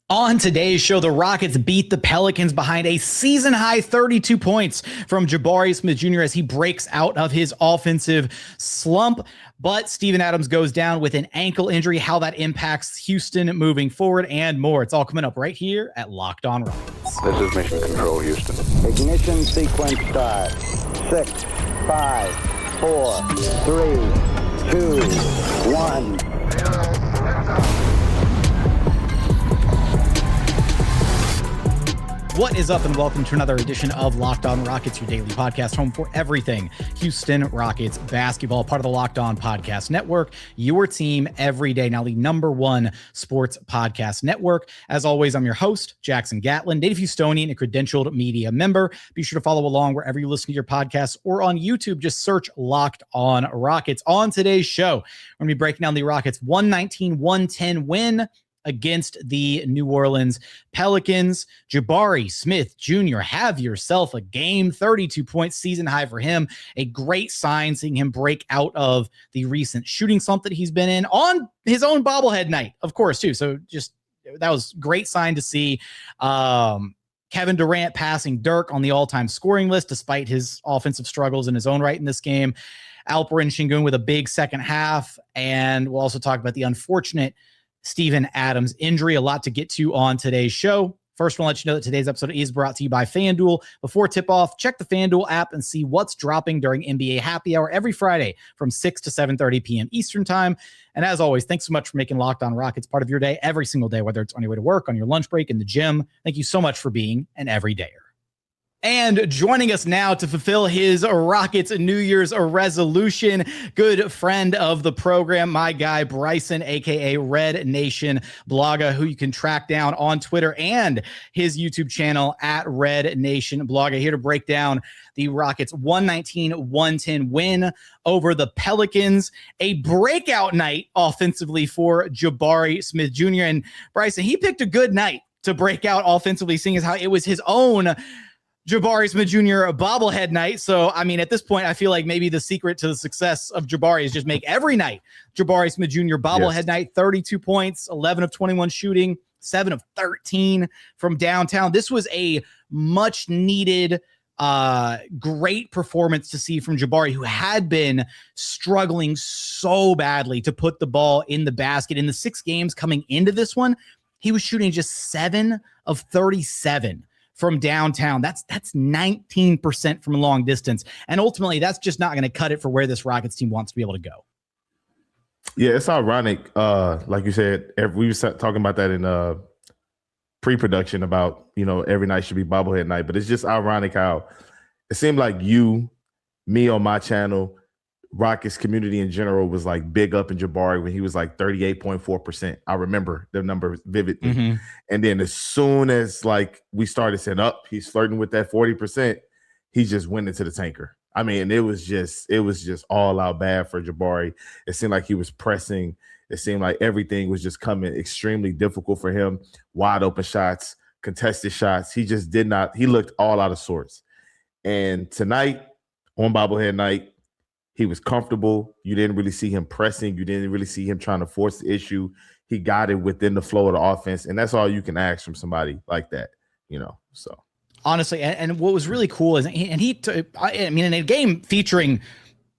On today's show, the Rockets beat the Pelicans behind a season-high 32 points from Jabari Smith Jr. as he breaks out of his offensive slump. But Steven Adams goes down with an ankle injury, how that impacts Houston moving forward, and more. It's all coming up right here at Locked On Rockets. This is Mission Control, Houston. Ignition sequence start. 6, 5, 4, 3, 2, 1. What is up, and welcome to another edition of Locked On Rockets, your daily podcast home for everything Houston Rockets basketball, part of the Locked On Podcast Network, your team every day. Now, the #1 sports podcast network. As always, I'm your host, Jackson Gatlin, native Houstonian and credentialed media member. Be sure to follow along wherever you listen to your podcasts or on YouTube. Just search Locked On Rockets. On today's show, we're going to be breaking down the Rockets' 119-110 win against the New Orleans Pelicans. Jabari Smith Jr., have yourself a game, 32-point season high for him. A great sign seeing him break out of the recent shooting slump that he's been in on his own bobblehead night, of course, too. So just that was great sign to see. Kevin Durant passing Dirk on the all-time scoring list despite his offensive struggles in his own right in this game. Alperen Sengun with a big second half. And we'll also talk about the unfortunate Steven Adams injury. A lot to get to on today's show. First, I want to let you know that today's episode is brought to you by FanDuel. Before tip-off, check the FanDuel app and see what's dropping during NBA Happy Hour every Friday from 6 to 7:30 p.m. Eastern Time. And as always, thanks so much for making Locked On Rockets part of your day every single day, whether it's on your way to work, on your lunch break, in the gym. Thank you so much for being an everydayer. And joining us now to fulfill his Rockets New Year's resolution, good friend of the program, my guy Bryson, aka Red Nation Blogger, who you can track down on Twitter and his YouTube channel at Red Nation Blogger, here to break down the Rockets' 119-110 win over the Pelicans. A breakout night offensively for Jabari Smith Jr. And Bryson, he picked a good night to break out offensively, seeing as how it was his own Jabari Smith Jr. bobblehead night. So, I mean, at this point, I feel like maybe the secret to the success of Jabari is just make every night Jabari Smith Jr. bobblehead night. 32 points, 11 of 21 shooting, 7 of 13 from downtown. This was a much needed, great performance to see from Jabari, who had been struggling so badly to put the ball in the basket. In the 6 games coming into this one, he was shooting just 7 of 37 from downtown. That's 19% from long distance. And ultimately, that's just not going to cut it for where this Rockets team wants to be able to go. Yeah, it's ironic. Like you said, we were talking about that in pre-production about, every night should be bobblehead night. But it's just ironic how it seemed like me on my channel, Rockets community in general was like big up in Jabari when he was like 38.4%. I remember the number vividly. Mm-hmm. And then as soon as like we started saying he's flirting with that 40%, he just went into the tanker. I mean, it was just all out bad for Jabari. It seemed like he was pressing. It seemed like everything was just coming extremely difficult for him. Wide open shots, contested shots. He just he looked all out of sorts. And tonight on bobblehead night, he was comfortable. You didn't really see him pressing. You didn't really see him trying to force the issue. He got it within the flow of the offense, and that's all you can ask from somebody like that, so. Honestly, and what was really cool is, in a game featuring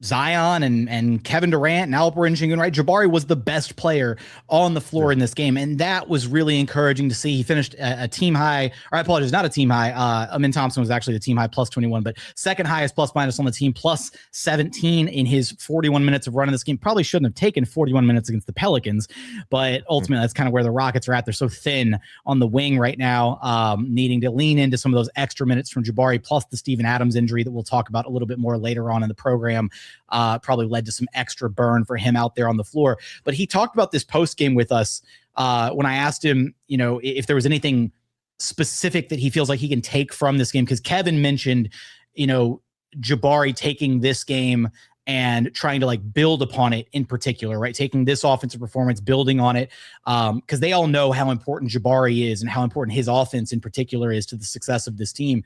Zion and Kevin Durant and Alperen Sengun, right? Jabari was the best player on the floor in this game, and that was really encouraging to see. He finished a team high, or I apologize, not a team high. Amen Thompson was actually the team high, plus 21, but second highest plus minus on the team, plus 17 in his 41 minutes of running this game. Probably shouldn't have taken 41 minutes against the Pelicans, but ultimately that's kind of where the Rockets are at. They're so thin on the wing right now, needing to lean into some of those extra minutes from Jabari, plus the Steven Adams injury that we'll talk about a little bit more later on in the program. Probably led to some extra burn for him out there on the floor. But he talked about this post game with us when I asked him, if there was anything specific that he feels like he can take from this game. Because Kevin mentioned, Jabari taking this game and trying to like build upon it in particular, right? Taking this offensive performance, building on it, because they all know how important Jabari is and how important his offense in particular is to the success of this team.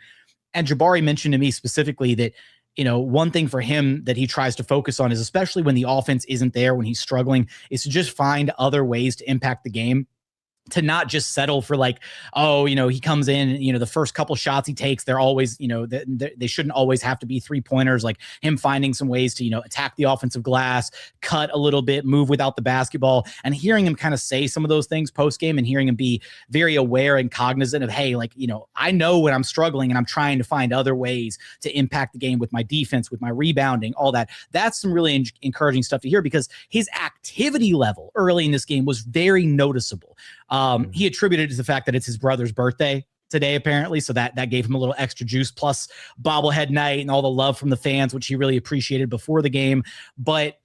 And Jabari mentioned to me specifically that, one thing for him that he tries to focus on is, especially when the offense isn't there, when he's struggling, is to just find other ways to impact the game. to not just settle for like, oh, he comes in, the first couple shots he takes, they're always, they shouldn't always have to be 3-pointers, like him finding some ways to, attack the offensive glass, cut a little bit, move without the basketball, and hearing him kind of say some of those things post game and hearing him be very aware and cognizant of, hey, like, I know when I'm struggling and I'm trying to find other ways to impact the game with my defense, with my rebounding, all that. That's some really encouraging stuff to hear, because his activity level early in this game was very noticeable. He attributed it to the fact that it's his brother's birthday today, apparently. So that gave him a little extra juice, plus bobblehead night and all the love from the fans, which he really appreciated before the game. But,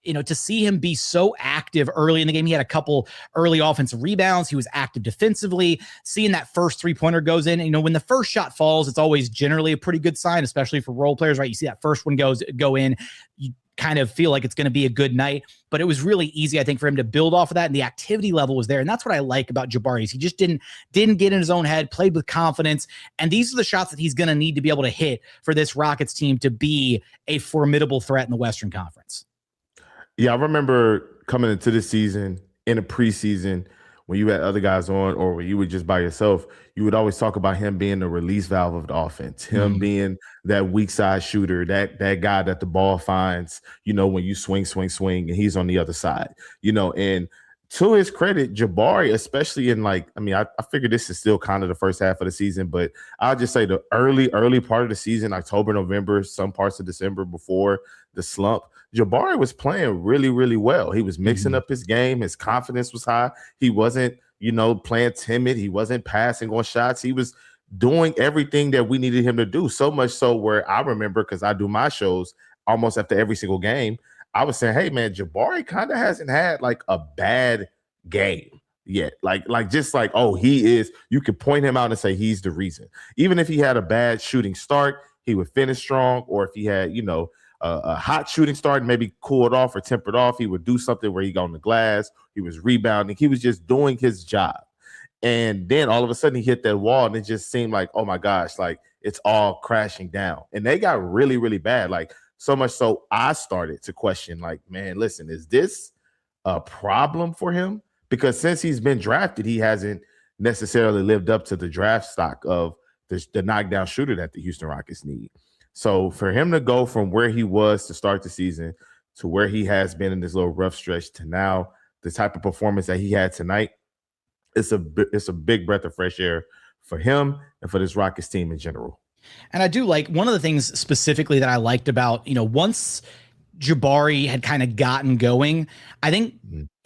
to see him be so active early in the game, he had a couple early offensive rebounds. He was active defensively. Seeing that first 3-pointer goes in, when the first shot falls, it's always generally a pretty good sign, especially for role players, right? You see that first one go in, you kind of feel like it's going to be a good night, but it was really easy, I think, for him to build off of that. And the activity level was there. And that's what I like about Jabari. He just didn't get in his own head, played with confidence. And these are the shots that he's going to need to be able to hit for this Rockets team to be a formidable threat in the Western Conference. Yeah, I remember coming into the season in a preseason when you had other guys on, or when you were just by yourself, you would always talk about him being the release valve of the offense, him being that weak side shooter, that guy that the ball finds, when you swing, and he's on the other side, and to his credit, Jabari, especially in I figure this is still kind of the first half of the season, but I'll just say the early part of the season, October, November, some parts of December before the slump, Jabari was playing really, really well. He was mixing up his game. His confidence was high. He wasn't, playing timid. He wasn't passing on shots. He was doing everything that we needed him to do. So much so where I remember, because I do my shows almost after every single game, I was saying, hey, man, Jabari kind of hasn't had like a bad game yet. He is. You could point him out and say he's the reason. Even if he had a bad shooting start, he would finish strong. Or if he had, a hot shooting start and maybe cool it off or temper it off, he would do something where he got on the glass, he was rebounding, he was just doing his job. And then all of a sudden he hit that wall, and it just seemed like, oh my gosh, like it's all crashing down. And they got really, really bad. Like, so much so I started to question, like, man, listen, is this a problem for him? Because since he's been drafted, he hasn't necessarily lived up to the draft stock of the knockdown shooter that the Houston Rockets need. So for him to go from where he was to start the season to where he has been in this little rough stretch to now the type of performance that he had tonight, it's a big breath of fresh air for him and for this Rockets team in general. And I do like one of the things specifically that I liked about, once Jabari had kind of gotten going, I think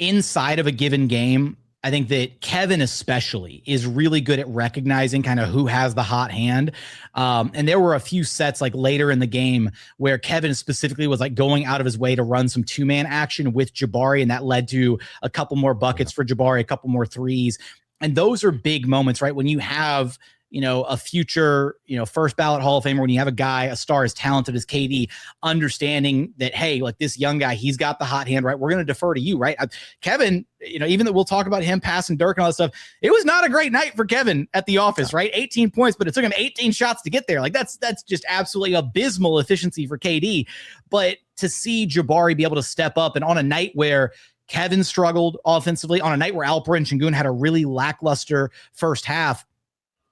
inside of a given game, I think that Kevin especially is really good at recognizing kind of who has the hot hand. And there were a few sets like later in the game where Kevin specifically was like going out of his way to run some 2-man action with Jabari. And that led to a couple more buckets for Jabari, a couple more threes. And those are big moments, right? When you have, a future, first ballot Hall of Famer, when you have a guy, a star as talented as KD, understanding that, hey, like this young guy, he's got the hot hand, right? We're going to defer to you, right? Kevin, even that we'll talk about him passing Dirk and all that stuff, it was not a great night for Kevin at the office, right? 18 points, but it took him 18 shots to get there. Like that's just absolutely abysmal efficiency for KD. But to see Jabari be able to step up, and on a night where Kevin struggled offensively, on a night where Alperen Sengun had a really lackluster first half,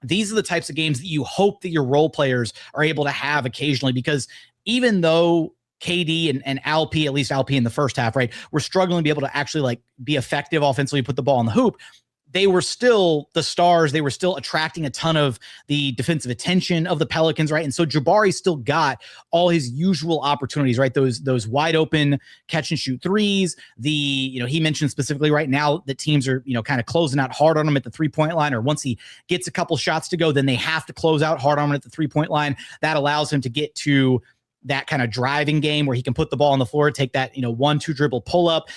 these are the types of games that you hope that your role players are able to have occasionally, because even though KD and Alp, at least Alp in the first half, right, were struggling to be able to actually like be effective offensively, put the ball in the hoop, they were still the stars. They were still attracting a ton of the defensive attention of the Pelicans, right? And so Jabari still got all his usual opportunities, right? Those wide open catch and shoot threes. He mentioned specifically right now that teams are, kind of closing out hard on him at the 3-point line, or once he gets a couple shots to go, then they have to close out hard on him at the 3-point line. That allows him to get to that kind of driving game where he can put the ball on the floor, take that, 1-2 dribble pull up,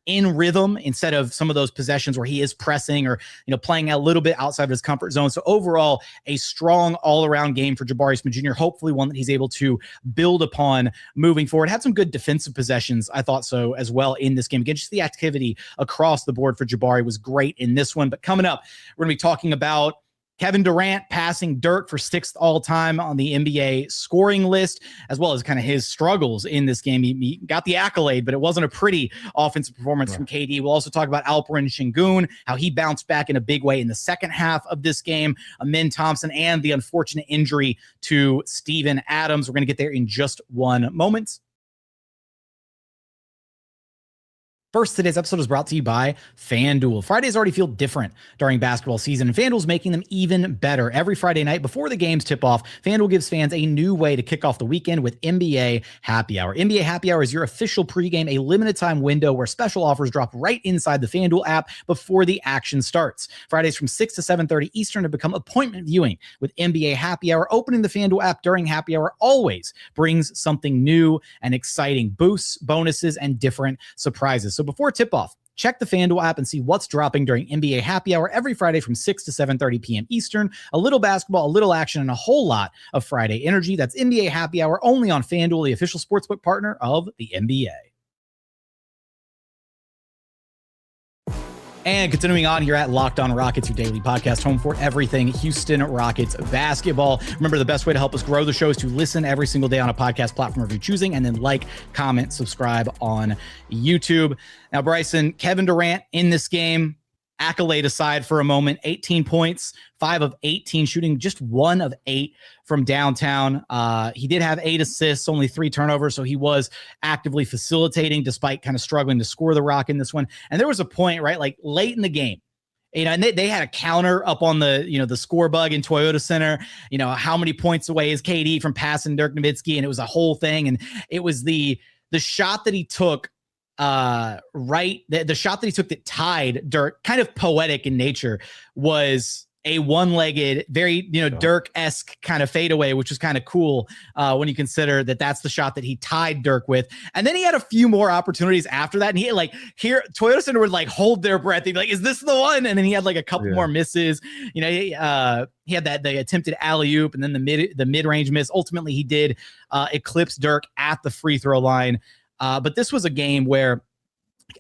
in rhythm, instead of some of those possessions where he is pressing or, playing a little bit outside of his comfort zone. So overall, a strong all-around game for Jabari Smith Jr., hopefully one that he's able to build upon moving forward. Had some good defensive possessions, I thought so as well in this game. Again, just the activity across the board for Jabari was great in this one. But coming up, we're going to be talking about Kevin Durant passing Dirk for 6th all-time on the NBA scoring list, as well as kind of his struggles in this game. He got the accolade, but it wasn't a pretty offensive performance from KD. We'll also talk about Alperen Sengun, how he bounced back in a big way in the second half of this game, Amen Thompson, and the unfortunate injury to Steven Adams. We're going to get there in just one moment. First, today's episode is brought to you by FanDuel. Fridays already feel different during basketball season, and FanDuel's making them even better. Every Friday night before the games tip off, FanDuel gives fans a new way to kick off the weekend with NBA Happy Hour. NBA Happy Hour is your official pregame, a limited-time window where special offers drop right inside the FanDuel app before the action starts. Fridays from 6 to 7:30 Eastern have become appointment viewing with NBA Happy Hour. Opening the FanDuel app during Happy Hour always brings something new and exciting, boosts, bonuses, and different surprises. So before tip-off, check the FanDuel app and see what's dropping during NBA Happy Hour every Friday from 6 to 7:30 p.m. Eastern. A little basketball, a little action, and a whole lot of Friday energy. That's NBA Happy Hour only on FanDuel, the official sportsbook partner of the NBA. And continuing on here at Locked On Rockets, your daily podcast, home for everything Houston Rockets basketball. Remember, the best way to help us grow the show is to listen every single day on a podcast platform of your choosing, and then like, comment, subscribe on YouTube. Now, Bryson, Kevin Durant in this game, accolade aside for a moment, 18 points, 5 of 18 shooting, just 1 of 8 from downtown. He did have 8 assists, only 3 turnovers, so he was actively facilitating despite kind of struggling to score the rock in this one. And there was a point, right, like late in the game, and they had a counter up on the, the score bug in Toyota Center. How many points away is KD from passing Dirk Nowitzki? And it was a whole thing. And it was the shot that he took, the shot that he took that tied Dirk, kind of poetic in nature, was a one-legged, very, Dirk-esque kind of fadeaway, which was kind of cool when you consider that that's the shot that he tied Dirk with. And then he had a few more opportunities after that. And he Toyota Center would hold their breath. They'd be like, is this the one? And then he had a couple more misses. He had the attempted alley-oop and then the mid-range miss. Ultimately, he did eclipse Dirk at the free throw line. But this was a game where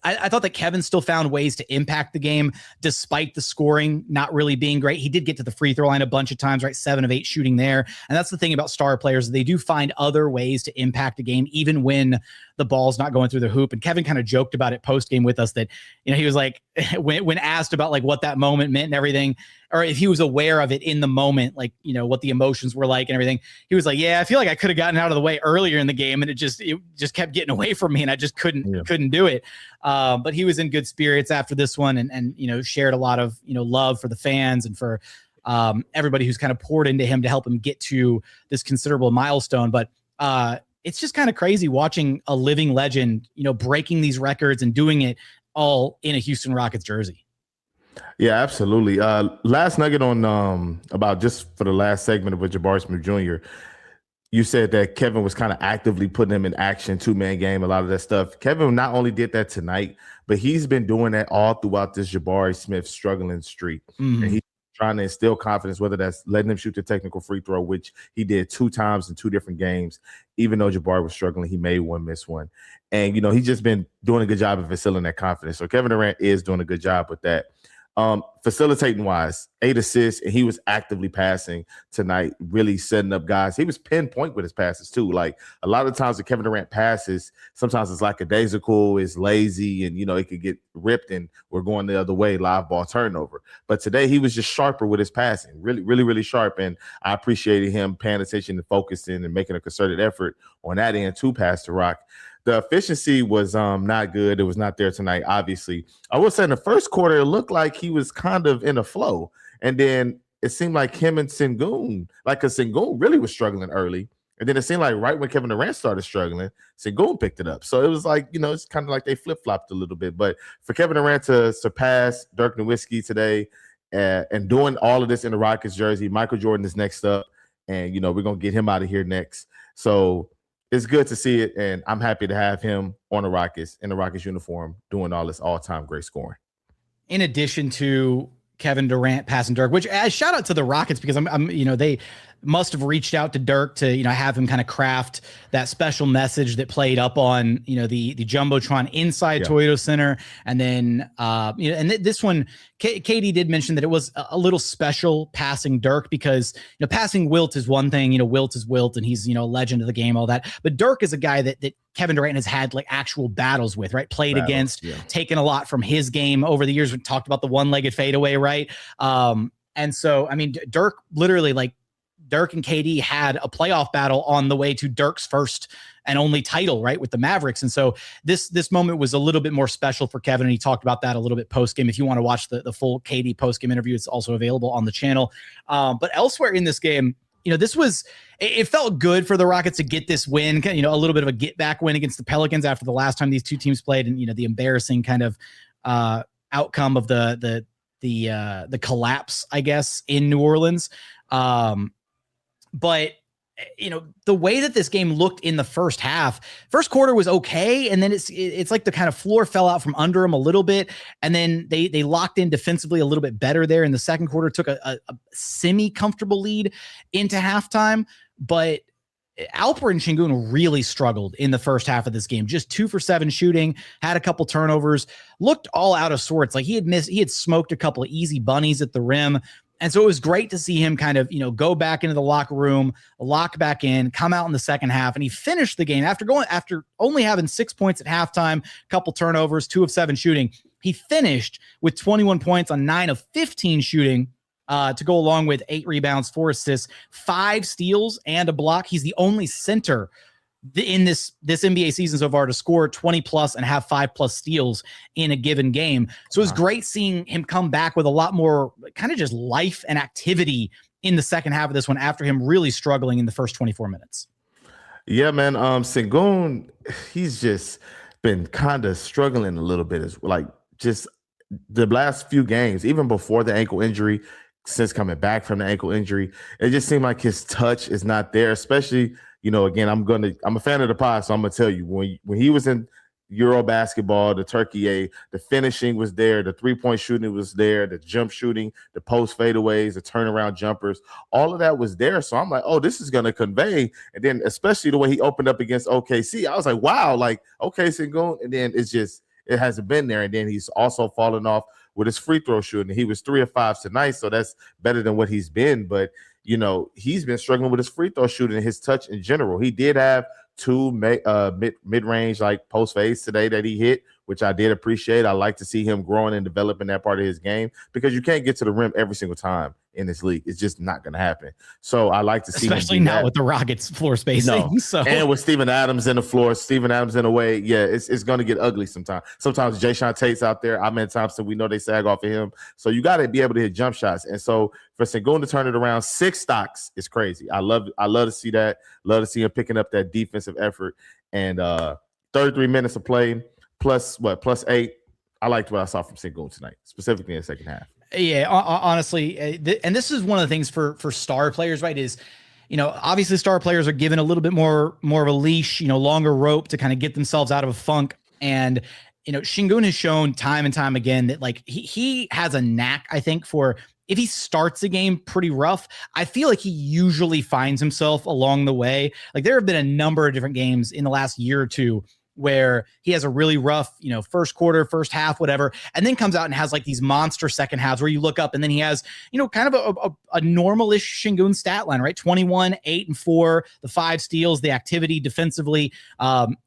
I thought that Kevin still found ways to impact the game despite the scoring not really being great. He did get to the free throw line a bunch of times, right? 7 of 8 shooting there. And that's the thing about star players. They do find other ways to impact a game, even when the ball's not going through the hoop. And Kevin kind of joked about it post game with us that, he was like, when asked about what that moment meant and everything, or if he was aware of it in the moment, what the emotions were like and everything, he was like, yeah, I feel like I could have gotten out of the way earlier in the game, and it just kept getting away from me, and I just couldn't do it. But he was in good spirits after this one, and shared a lot of love for the fans and for everybody who's kind of poured into him to help him get to this considerable milestone. But it's just kind of crazy watching a living legend, breaking these records and doing it all in a Houston Rockets jersey. Yeah, absolutely. Last nugget on about just for the last segment of Jabari Smith Jr. You said that Kevin was kind of actively putting him in action, 2-man game, a lot of that stuff. Kevin not only did that tonight, but he's been doing that all throughout this Jabari Smith struggling streak. Mm-hmm. And he's trying to instill confidence, whether that's letting him shoot the technical free throw, which he did 2 times in 2 different games. Even though Jabari was struggling, he made one, miss one. And, he's just been doing a good job of instilling that confidence. So Kevin Durant is doing a good job with that. Facilitating wise, 8 assists, and he was actively passing tonight, really setting up guys. He was pinpoint with his passes too. Like a lot of times when Kevin Durant passes, sometimes it's lackadaisical, it's lazy, and it could get ripped and we're going the other way, live ball turnover. But today he was just sharper with his passing, really, really, really sharp. And I appreciated him paying attention and focusing and making a concerted effort on that end to pass the rock. The efficiency was not good. It was not there tonight, obviously. I will say in the first quarter, it looked like he was kind of in a flow. And then it seemed like him and Sengun, because Sengun really was struggling early. And then it seemed like right when Kevin Durant started struggling, Sengun picked it up. So it was like, it's kind of like they flip-flopped a little bit. But for Kevin Durant to surpass Dirk Nowitzki today and doing all of this in the Rockets jersey, Michael Jordan is next up. And, we're going to get him out of here next. So it's good to see it, and I'm happy to have him on the Rockets, in the Rockets uniform, doing all this all-time great scoring. In addition to Kevin Durant passing Dirk, which shout out to the Rockets, because must have reached out to Dirk to, have him kind of craft that special message that played up on, the Jumbotron inside Toyota Center. And then, and this one, Katie did mention that it was a little special passing Dirk because, passing Wilt is one thing, Wilt is Wilt and he's, a legend of the game, all that. But Dirk is a guy that Kevin Durant has had like actual battles with, right? Played against, taken a lot from his game over the years. We talked about the one-legged fadeaway, right? And so, I mean, Dirk literally Dirk and KD had a playoff battle on the way to Dirk's first and only title, right, with the Mavericks. And so this moment was a little bit more special for Kevin, and he talked about that a little bit post-game. If you want to watch the full KD post-game interview, it's also available on the channel. But elsewhere in this game, it felt good for the Rockets to get this win, a little bit of a get-back win against the Pelicans after the last time these two teams played, and, the embarrassing kind of outcome of the collapse, I guess, in New Orleans. But the way that this game looked in the first quarter was okay. And then it's like the kind of floor fell out from under them a little bit. And then they locked in defensively a little bit better there in the second quarter, took a semi-comfortable lead into halftime. But Alperen Sengun really struggled in the first half of this game, just 2 for 7 shooting, had a couple turnovers, looked all out of sorts. Like he had smoked a couple of easy bunnies at the rim. And so it was great to see him kind of, go back into the locker room, lock back in, come out in the second half. And he finished the game after only having 6 points at halftime, couple turnovers, 2 of 7 shooting. He finished with 21 points on 9 of 15 shooting to go along with 8 rebounds, 4 assists, 5 steals, and a block. He's the only center in this NBA season so far to score 20 plus and have 5+ steals in a given game. So it was great seeing him come back with a lot more kind of just life and activity in the second half of this one after him really struggling in the first 24 minutes. Yeah, man. Sengun, he's just been kind of struggling a little bit, just the last few games, even before the ankle injury, since coming back from the ankle injury, it just seemed like his touch is not there, especially again, I'm a fan of the pod, so I'm gonna tell you when he was in Euro basketball, the Turkey A, the finishing was there, the 3-point shooting was there, the jump shooting, the post fadeaways, the turnaround jumpers, all of that was there. So I'm like, oh, this is gonna convey. And then especially the way he opened up against OKC, I was like, wow, okay, Sengun. And then it hasn't been there. And then he's also fallen off with his free throw shooting. He was 3 of 5 tonight, so that's better than what he's been. But he's been struggling with his free throw shooting and his touch in general. He did have 2 mid-range post fades today that he hit, which I did appreciate. I like to see him growing and developing that part of his game because you can't get to the rim every single time in this league. It's just not going to happen. So I like to see especially him do not that. With the Rockets floor spacing. No. So. And with Steven Adams in the floor, Steven Adams in the way, it's going to get ugly sometimes. Sometimes Jayshawn Tate's out there. Amen Thompson, we know they sag off of him. So you got to be able to hit jump shots. And so for Sengun to turn it around, 6 stocks is crazy. I love to see that. Love to see him picking up that defensive effort. And 33 minutes of play plus 8. I liked what I saw from Sengun tonight, specifically in the second half. Yeah, honestly, and this is one of the things for star players, right? Is obviously star players are given a little bit more of a leash, longer rope to kind of get themselves out of a funk. And Sengun has shown time and time again that he has a knack, I think, for if he starts a game pretty rough, I feel like he usually finds himself along the way. Like there have been a number of different games in the last year or two where he has a really rough, first quarter, first half, whatever, and then comes out and has these monster second halves where you look up and then he has, kind of a normal-ish Sengun stat line, right? 21, 8 and 4, the 5 steals, the activity defensively.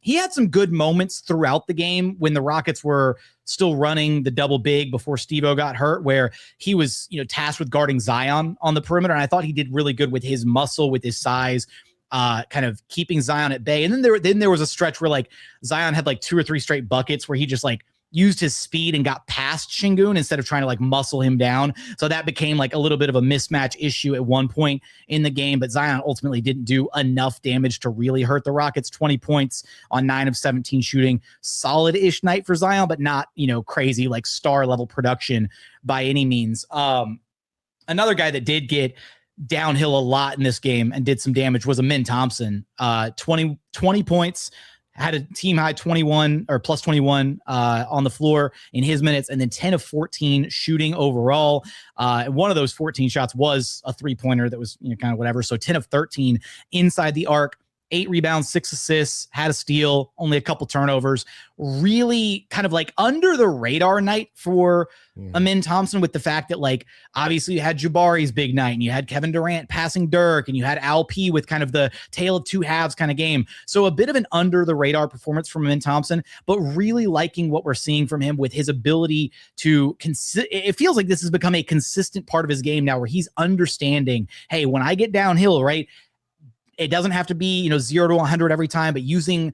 He had some good moments throughout the game when the Rockets were still running the double big before Steve-O got hurt, where he was, tasked with guarding Zion on the perimeter. And I thought he did really good with his muscle, with his size, kind of keeping Zion at bay. And then there was a stretch where Zion had 2 or 3 straight buckets where he just used his speed and got past Sengun instead of trying to muscle him down. So that became a little bit of a mismatch issue at one point in the game, but Zion ultimately didn't do enough damage to really hurt the Rockets. 20 points on 9 of 17 shooting, solid-ish night for Zion, but not, crazy star level production by any means. Another guy that did get downhill a lot in this game and did some damage was Amen Thompson. 20 points, had a team high 21 or plus 21 on the floor in his minutes, and then 10 of 14 shooting overall. One of those 14 shots was a 3-pointer that was kind of whatever. So 10 of 13 inside the arc. 8 rebounds, 6 assists, had a steal, only a couple turnovers. Really kind of like under the radar night for Amen Thompson, with the fact that like obviously you had Jabari's big night and you had Kevin Durant passing Dirk and you had Al P with kind of the tale of two halves kind of game. So a bit of an under the radar performance from Amen Thompson, but really liking what we're seeing from him with his ability to it feels like this has become a consistent part of his game now, where he's understanding, hey, when I get downhill, right, it doesn't have to be, 0 to 100 every time, but using,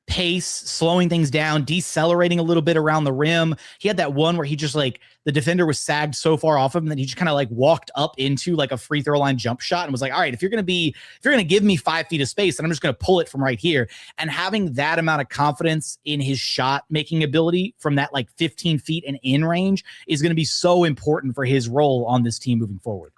pace, slowing things down, decelerating a little bit around the rim. He had that one where he just like the defender was sagged so far off of him that he just kind of like walked up into like a free throw line jump shot and was like, all right, if you're going to give me 5 feet of space, then I'm just going to pull it from right here. And having that amount of confidence in his shot making ability from that like 15 feet and in range is going to be so important for his role on this team moving forward.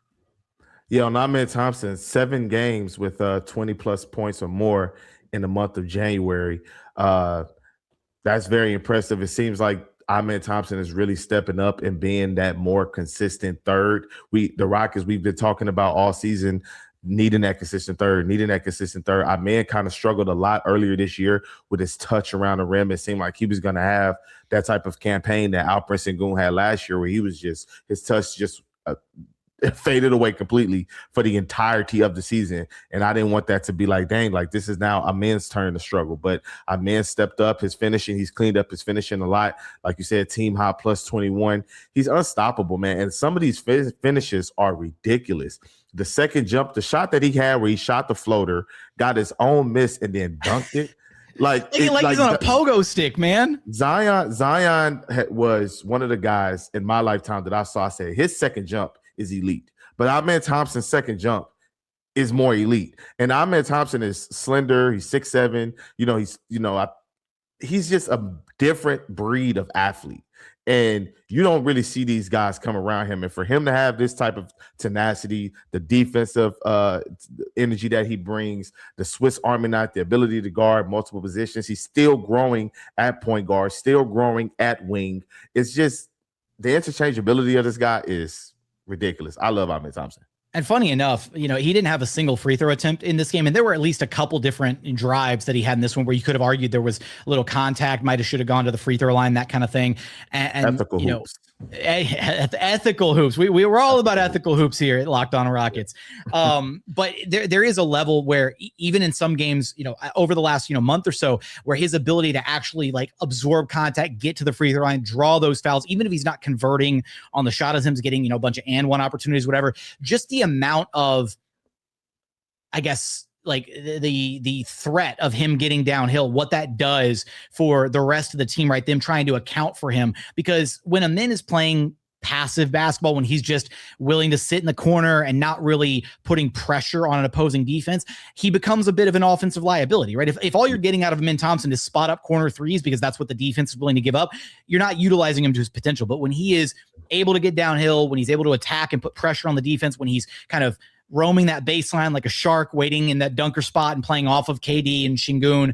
Yeah, on Amen Thompson, 7 games with 20 plus points or more in the month of January. That's very impressive. It seems like Amen Thompson is really stepping up and being that more consistent third. The Rockets, we've been talking about all season, needing that consistent third. Amen kind of struggled a lot earlier this year with his touch around the rim. It seemed like he was going to have that type of campaign that Alperen Sengun had last year, where he was just, his touch just it faded away completely for the entirety of the season. And I didn't want that to be like, dang, like this is now Amen's turn to struggle. But Amen stepped up his finishing. He's cleaned up his finishing a lot. Like you said, team high plus 21. He's unstoppable, man. And some of these finishes are ridiculous. The second jump, the shot that he had where he shot the floater, got his own miss and then dunked it. Like he's on a pogo stick, man. Zion was one of the guys in my lifetime that I saw. I said his second jump is elite, but Amen Thompson's second jump is more elite. And Amen Thompson is slender. He's 6'7". He's just a different breed of athlete. And you don't really see these guys come around him. And for him to have this type of tenacity, the defensive energy that he brings, the Swiss Army knife, the ability to guard multiple positions, he's still growing at point guard, still growing at wing. It's just the interchangeability of this guy is ridiculous. I love Amen Thompson. And funny enough, he didn't have a single free throw attempt in this game. And there were at least a couple different drives that he had in this one where you could have argued there was a little contact, should have gone to the free throw line, that kind of thing. And ethical hoops. Ethical hoops. We were all about ethical hoops here at Locked On Rockets. But there is a level where even in some games, over the last, month or so, where his ability to actually like absorb contact, get to the free throw line, draw those fouls, even if he's not converting on the shot as him getting, a bunch of and one opportunities, whatever, just the amount of, I guess, like the threat of him getting downhill, what that does for the rest of the team, right? Them trying to account for him, because when Amen is playing passive basketball, when he's just willing to sit in the corner and not really putting pressure on an opposing defense, he becomes a bit of an offensive liability, right? If all you're getting out of Amen Thompson is spot up corner threes, because that's what the defense is willing to give up, you're not utilizing him to his potential. But when he is able to get downhill, when he's able to attack and put pressure on the defense, when he's kind of roaming that baseline like a shark, waiting in that dunker spot and playing off of KD and Sengun,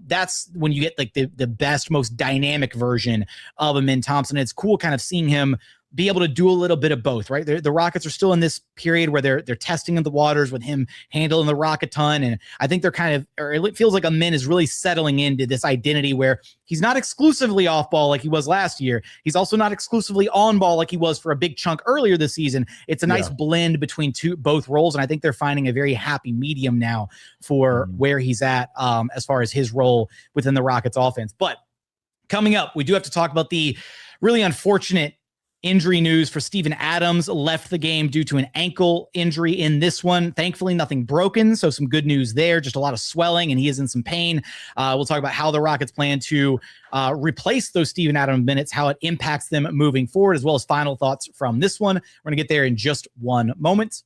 that's when you get like the best, most dynamic version of Amen Thompson. It's cool kind of seeing him be able to do a little bit of both, right? The Rockets are still in this period where they're testing the waters with him handling the rock a ton. And I think they're it feels like Amen is really settling into this identity where he's not exclusively off ball like he was last year. He's also not exclusively on ball like he was for a big chunk earlier this season. It's a nice blend between both roles. And I think they're finding a very happy medium now for where he's at as far as his role within the Rockets offense. But coming up, we do have to talk about the really unfortunate injury news for Steven Adams. Left the game due to an ankle injury in this one. Thankfully, nothing broken, so some good news there. Just a lot of swelling, and he is in some pain. We'll talk about how the Rockets plan to replace those Steven Adams minutes, how it impacts them moving forward, as well as final thoughts from this one. We're going to get there in just one moment.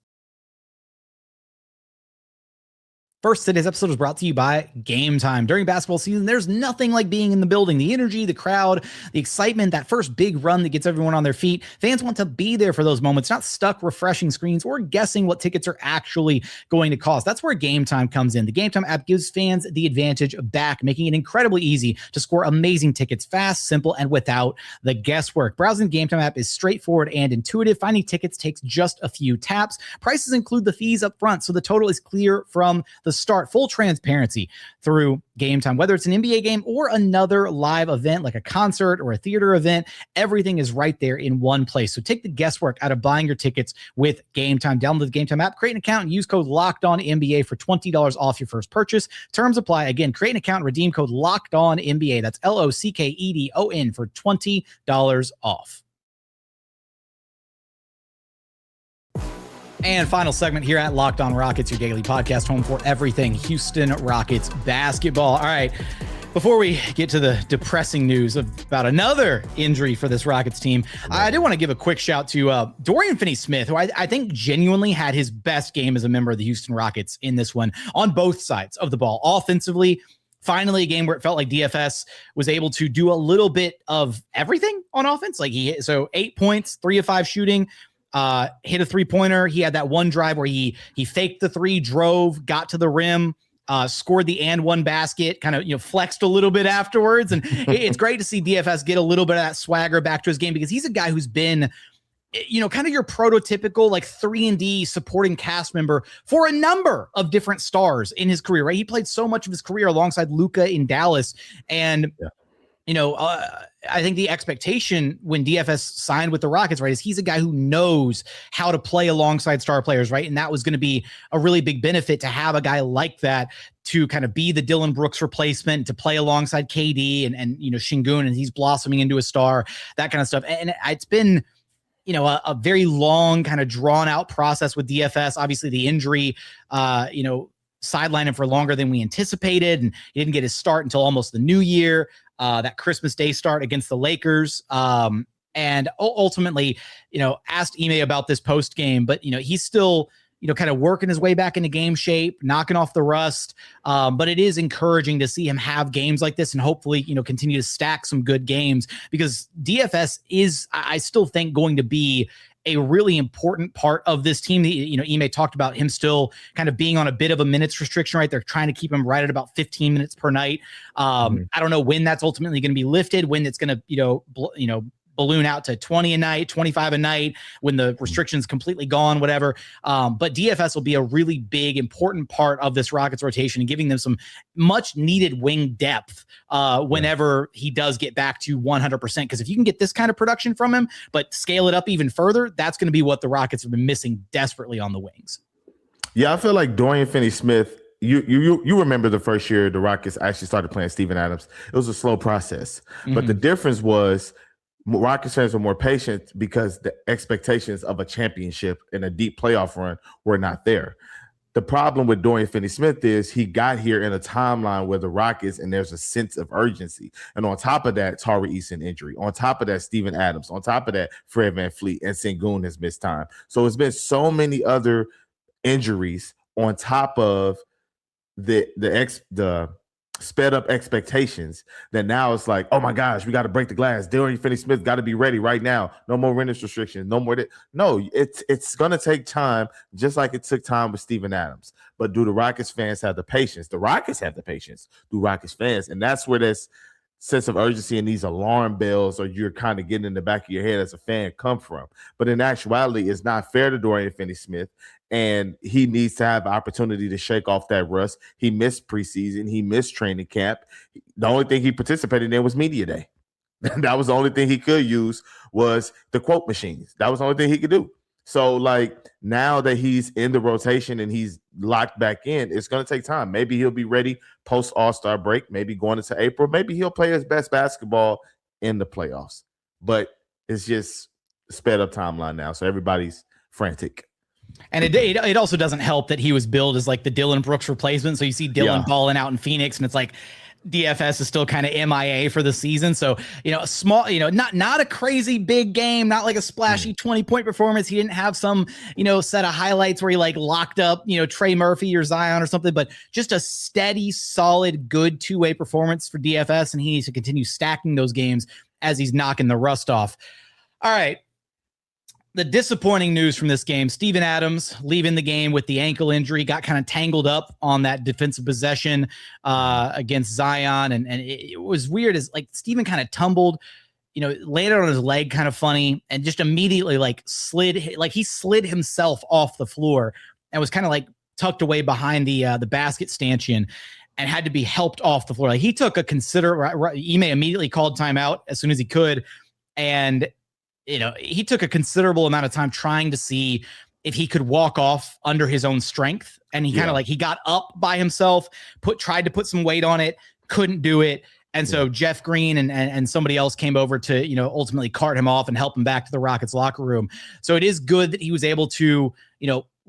First, today's episode is brought to you by Game Time. During basketball season, there's nothing like being in the building. The energy, the crowd, the excitement, that first big run that gets everyone on their feet. Fans want to be there for those moments, not stuck refreshing screens or guessing what tickets are actually going to cost. That's where Game Time comes in. The Game Time app gives fans the advantage back, making it incredibly easy to score amazing tickets fast, simple, and without the guesswork. Browsing the Game Time app is straightforward and intuitive. Finding tickets takes just a few taps. Prices include the fees up front, so the total is clear from the start. Full transparency through Game Time. Whether it's an NBA game or another live event like a concert or a theater event, everything is right there in one place. So take the guesswork out of buying your tickets with Game Time. Download the Game Time app, create an account, and use code LOCKEDONNBA for $20 off your first purchase. Terms apply. Again, create an account, redeem code LOCKEDONNBA. That's LOCKEDON for $20 off. And final segment here at Locked On Rockets, your daily podcast home for everything Houston Rockets basketball. All right, before we get to the depressing news about another injury for this Rockets team, I did want to give a quick shout to Dorian Finney-Smith, who I think genuinely had his best game as a member of the Houston Rockets in this one on both sides of the ball. Offensively, finally a game where it felt like DFS was able to do a little bit of everything on offense. Like so 8 points, 3 of 5 shooting, hit a 3-pointer. He had that one drive where he faked the 3, drove, got to the rim, scored the and one basket, kind of, flexed a little bit afterwards. And it's great to see DFS get a little bit of that swagger back to his game, because he's a guy who's been, kind of your prototypical like 3-and-D supporting cast member for a number of different stars in his career, right? He played so much of his career alongside Luka in Dallas. And, I think the expectation when DFS signed with the Rockets, right, is he's a guy who knows how to play alongside star players, right? And that was going to be a really big benefit to have a guy like that to kind of be the Dylan Brooks replacement, to play alongside KD and Sengun, and he's blossoming into a star, that kind of stuff. And it's been, a very long kind of drawn out process with DFS. Obviously the injury, sidelined him for longer than we anticipated, and he didn't get his start until almost the new year. That Christmas Day start against the Lakers. And ultimately, asked Ime about this post game, but, he's still, kind of working his way back into game shape, knocking off the rust. But it is encouraging to see him have games like this and hopefully, continue to stack some good games, because DFS is, I still think, going to be a really important part of this team. Ime talked about him still kind of being on a bit of a minutes restriction, right? They're trying to keep him right at about 15 minutes per night. I don't know when that's ultimately going to be lifted, when it's going to, balloon out to 20 a night, 25 a night, when the restriction's completely gone, whatever. But DFS will be a really big, important part of this Rockets rotation and giving them some much needed wing depth whenever he does get back to 100%. Because if you can get this kind of production from him, but scale it up even further, that's going to be what the Rockets have been missing desperately on the wings. Yeah, I feel like Dorian Finney-Smith, you remember the first year the Rockets actually started playing Steven Adams. It was a slow process. But the difference was Rockets fans were more patient because the expectations of a championship and a deep playoff run were not there. The problem with Dorian Finney-Smith is he got here in a timeline where the Rockets, and there's a sense of urgency. And on top of that, Tari Eason injury. On top of that, Steven Adams. On top of that, Fred VanVleet and Sengun has missed time. So it's been so many other injuries on top of the sped up expectations that now it's like, oh my gosh, we got to break the glass. Dorian Finney-Smith got to be ready right now. No more minutes restrictions. No more. No, it's going to take time, just like it took time with Steven Adams. But do the Rockets fans have the patience? The Rockets have the patience. Do Rockets fans? And that's where this sense of urgency and these alarm bells, or you're kind of getting in the back of your head as a fan, come from. But in actuality, it's not fair to Dorian Finney-Smith. And he needs to have opportunity to shake off that rust. He missed preseason. He missed training camp. The only thing he participated in was media day. That was the only thing he could use, was the quote machines. That was the only thing he could do. So, like, now that he's in the rotation and he's locked back in, it's going to take time. Maybe he'll be ready post All-Star break, maybe going into April. Maybe he'll play his best basketball in the playoffs. But it's just sped up timeline now, so everybody's frantic. And it also doesn't help that he was billed as like the Dylan Brooks replacement. So you see Dylan balling out in Phoenix, and it's like, DFS is still kind of MIA for the season. So, a small, not a crazy big game, not like a splashy 20-point performance. He didn't have some, set of highlights where he like locked up, Trey Murphy or Zion or something, but just a steady, solid, good two-way performance for DFS. And he needs to continue stacking those games as he's knocking the rust off. All right. The disappointing news from this game, Steven Adams leaving the game with the ankle injury, got kind of tangled up on that defensive possession against Zion. And it was weird as like Steven kind of tumbled, landed on his leg kind of funny and just immediately he slid himself off the floor and was kind of like tucked away behind the basket stanchion and had to be helped off the floor. Like he took a Ime immediately called timeout as soon as he could. And he took a considerable amount of time trying to see if he could walk off under his own strength. And he kind of he got up by himself, tried to put some weight on it, couldn't do it. And so Jeff Green and somebody else came over to, ultimately cart him off and help him back to the Rockets locker room. So it is good that he was able to,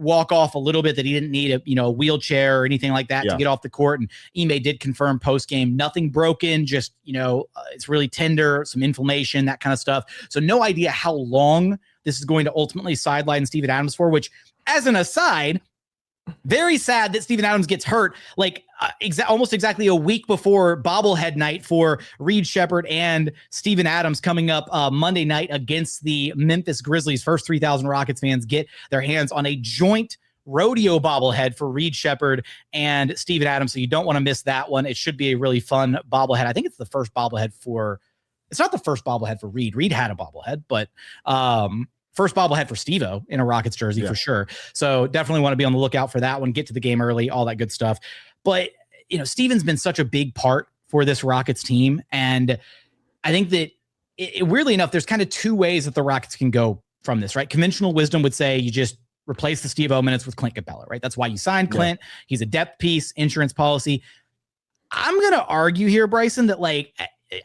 walk off a little bit, that he didn't need a wheelchair or anything like that to get off the court. And Ime did confirm post game, nothing broken, just, it's really tender, some inflammation, that kind of stuff. So no idea how long this is going to ultimately sideline Steven Adams for, which as an aside, very sad that Steven Adams gets hurt almost exactly a week before bobblehead night for Reed Sheppard and Steven Adams coming up Monday night against the Memphis Grizzlies. First 3,000 Rockets fans get their hands on a joint rodeo bobblehead for Reed Sheppard and Steven Adams. So you don't want to miss that one. It should be a really fun bobblehead. I think it's the first bobblehead it's not the first bobblehead for Reed. Reed had a bobblehead, but first bobblehead for Steve-O in a Rockets jersey for sure. So definitely want to be on the lookout for that one. Get to the game early, all that good stuff. But, Steven's been such a big part for this Rockets team. And I think that weirdly enough, there's kind of two ways that the Rockets can go from this, right? Conventional wisdom would say you just replace the Steve-O minutes with Clint Capela, right? That's why you signed Clint. He's a depth piece, insurance policy. I'm going to argue here, Bryson, that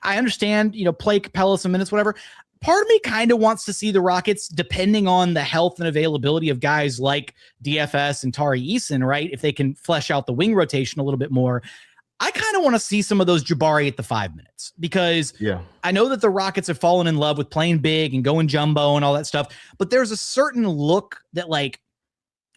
I understand, play Capela some minutes, whatever. Part of me kind of wants to see the Rockets, depending on the health and availability of guys like DFS and Tari Eason, right? If they can flesh out the wing rotation a little bit more, I kind of want to see some of those Jabari at the 5 minutes, because I know that the Rockets have fallen in love with playing big and going jumbo and all that stuff, but there's a certain look that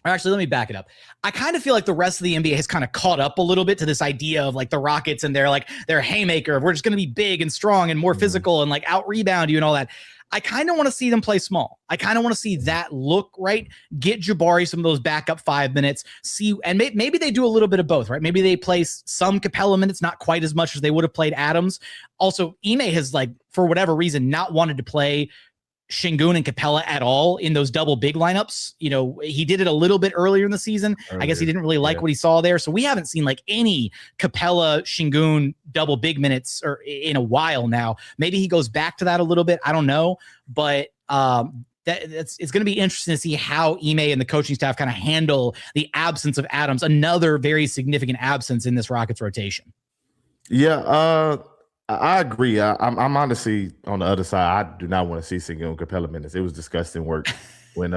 actually, let me back it up. I kind of feel like the rest of the NBA has kind of caught up a little bit to this idea of the Rockets and their haymaker. We're just going to be big and strong and more physical and out rebound you and all that. I kind of want to see them play small. I kind of want to see that look, right? Get Jabari some of those backup 5 minutes. And maybe they do a little bit of both, right? Maybe they play some Capela minutes, not quite as much as they would have played Adams. Also, Ime has for whatever reason, not wanted to play Sengun and Capela at all in those double big lineups. He did it a little bit earlier in the season. I guess he didn't really like what he saw there. So we haven't seen any Capela Sengun double big minutes or in a while now. Maybe he goes back to that a little bit. I don't know, but it's going to be interesting to see how Ime and the coaching staff kind of handle the absence of Adams, another very significant absence in this Rockets rotation. Yeah. I agree. I'm honestly on the other side. I do not want to see Sengun Capela minutes. It was disgusting work when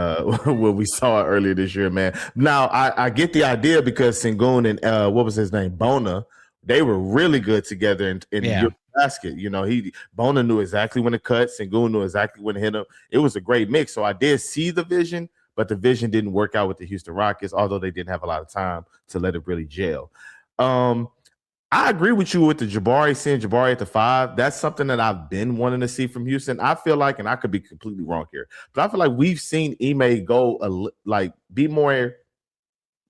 we saw it earlier this year, man. Now I get the idea because Sengun and what was his name, Bona, they were really good together in your basket. Bona knew exactly when to cut. Sengun knew exactly when to hit him. It was a great mix. So I did see the vision, but the vision didn't work out with the Houston Rockets, although they didn't have a lot of time to let it really gel. I agree with you with the seeing Jabari at the 5. That's something that I've been wanting to see from Houston. I feel like, and I could be completely wrong here, but I feel like we've seen Ime go be more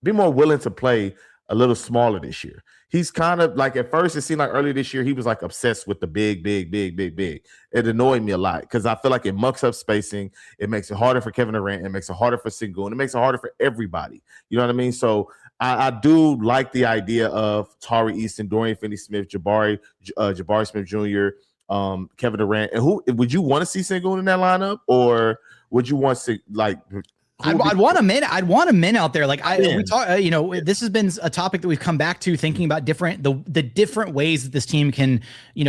willing to play a little smaller this year. He's kind of at first it seemed like earlier this year he was obsessed with the big. It annoyed me a lot because I feel like it mucks up spacing. It makes it harder for Kevin Durant. It makes it harder for Sengun. It makes it harder for everybody. You know what I mean? So I do like the idea of Tari Eason, Dorian Finney-Smith, Jabari Smith Jr., Kevin Durant. And who would you want to see Sengun in that lineup, or would you want to I'd want a min. I'd want a min out there. Like we talk, this has been a topic that we've come back to, thinking about the different ways that this team can,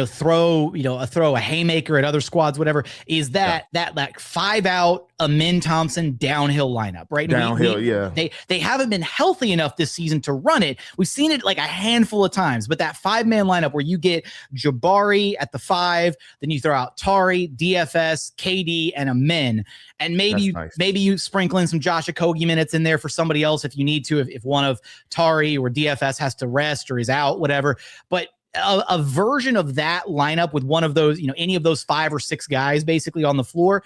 throw a haymaker at other squads, whatever. Is that 5-out Amen Thompson downhill lineup, right? Downhill, They haven't been healthy enough this season to run it. We've seen it like a handful of times, but that 5-man lineup where you get Jabari at the 5, then you throw out Tari, DFS, KD, and Amen, and maybe you sprinkle in some Josh Okogie minutes in there for somebody else if you need to, if one of Tari or DFS has to rest or is out, whatever. But a version of that lineup with one of those, any of those 5 or 6 guys basically on the floor,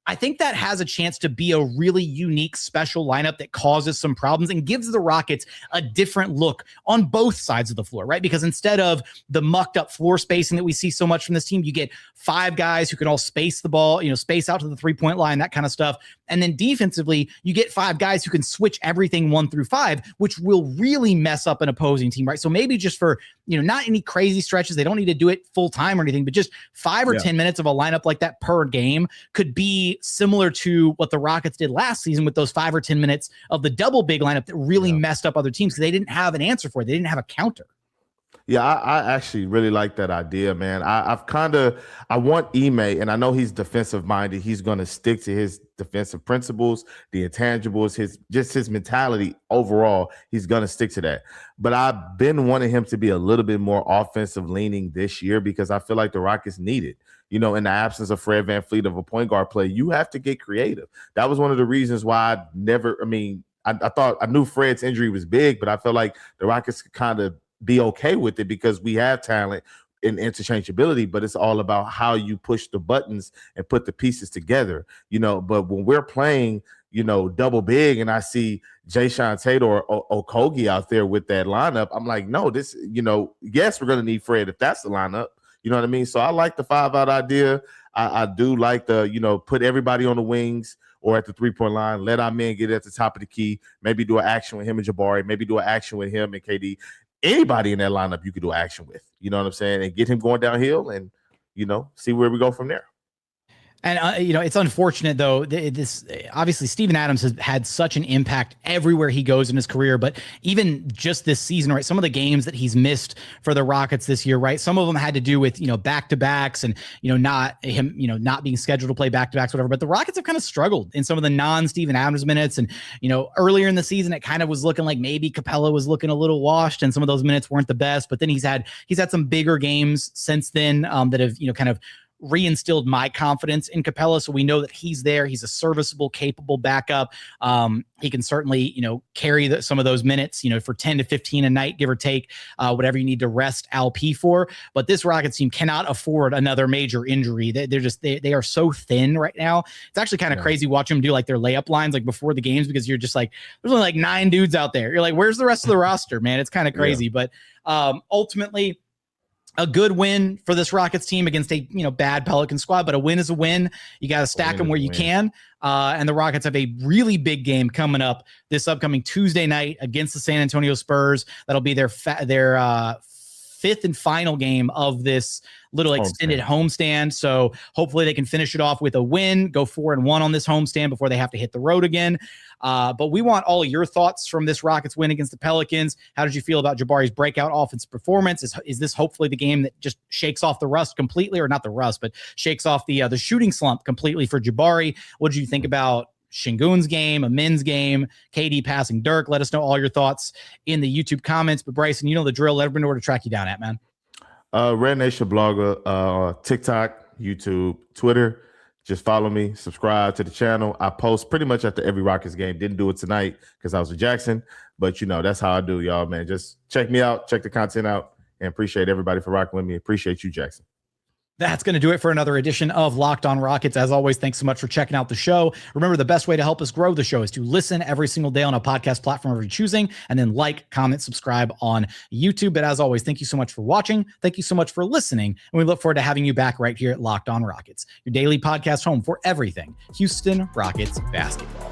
I think that has a chance to be a really unique, special lineup that causes some problems and gives the Rockets a different look on both sides of the floor, right? Because instead of the mucked up floor spacing that we see so much from this team, you get 5 guys who can all space the ball, space out to the 3-point line, that kind of stuff. And then defensively, you get 5 guys who can switch everything 1 through 5, which will really mess up an opposing team, right? So maybe just for, not any crazy stretches, they don't need to do it full time or anything, but just 5 or 10 minutes of a lineup like that per game could be similar to what the Rockets did last season with those 5 or 10 minutes of the double big lineup that really messed up other teams because they didn't have an answer for it. They didn't have a counter. Yeah, I actually really like that idea, man. I want Ime, and I know he's defensive minded. He's going to stick to his defensive principles, the intangibles, his mentality overall. He's going to stick to that. But I've been wanting him to be a little bit more offensive leaning this year because I feel like the Rockets need it. In the absence of Fred VanVleet of a point guard play, you have to get creative. That was one of the reasons why I thought I knew Fred's injury was big, but I felt like the Rockets could kind of be okay with it because we have talent and interchangeability, but it's all about how you push the buttons and put the pieces together, but when we're playing, double big and I see Jayshawn Tate or Okogie out there with that lineup, I'm like, no, this, yes, we're going to need Fred if that's the lineup. You know what I mean? So I like the 5-out idea. I do like the, put everybody on the wings or at the 3-point line, let our men get at the top of the key, maybe do an action with him and Jabari, maybe do an action with him and KD. Anybody in that lineup you could do action with, you know what I'm saying, and get him going downhill and, see where we go from there. And, it's unfortunate, though. This obviously Steven Adams has had such an impact everywhere he goes in his career. But even just this season, right, some of the games that he's missed for the Rockets this year, right, some of them had to do with, back-to-backs and, not being scheduled to play back-to-backs, whatever. But the Rockets have kind of struggled in some of the non-Steven Adams minutes. And, earlier in the season, it kind of was looking like maybe Capela was looking a little washed and some of those minutes weren't the best. But then he's had some bigger games since then that have, kind of reinstilled my confidence in Capela. So we know that he's there. He's a serviceable, capable backup. He can certainly, carry some of those minutes, for 10 to 15 a night, give or take, whatever you need to rest LP for. But this Rockets team cannot afford another major injury. They are so thin right now. It's actually kind of crazy watching them do like their layup lines, like before the games, because you're just like, there's only like 9 dudes out there. You're like, where's the rest of the roster, man? It's kind of crazy. But ultimately, a good win for this Rockets team against a bad Pelican squad, but a win is a win. You got to stack them where you can. And the Rockets have a really big game coming up this upcoming Tuesday night against the San Antonio Spurs. That'll be their 5th and final game of this little extended homestand. So hopefully they can finish it off with a win, go 4-1 on this homestand before they have to hit the road again. But we want all of your thoughts from this Rockets win against the Pelicans. How did you feel about Jabari's breakout offensive performance? Is this hopefully the game that just shakes off the rust completely, or not the rust, but shakes off the shooting slump completely for Jabari? What did you think about Sengun's game, Amen's game, KD passing Dirk? Let us know all your thoughts in the YouTube comments. But Bryson, you know the drill. Let everyone know where to track you down at, man. Red Nation blogger, TikTok, YouTube, Twitter. Just follow me, subscribe to the channel. I post pretty much after every Rockets game. Didn't do it tonight because I was with Jackson, but that's how I do, y'all, man. Just check me out, check the content out, and appreciate everybody for rocking with me. Appreciate you, Jackson. That's going to do it for another edition of Locked On Rockets. As always, thanks so much for checking out the show. Remember, the best way to help us grow the show is to listen every single day on a podcast platform of your choosing, and then like, comment, subscribe on YouTube. But as always, thank you so much for watching. Thank you so much for listening. And we look forward to having you back right here at Locked On Rockets, your daily podcast home for everything Houston Rockets basketball.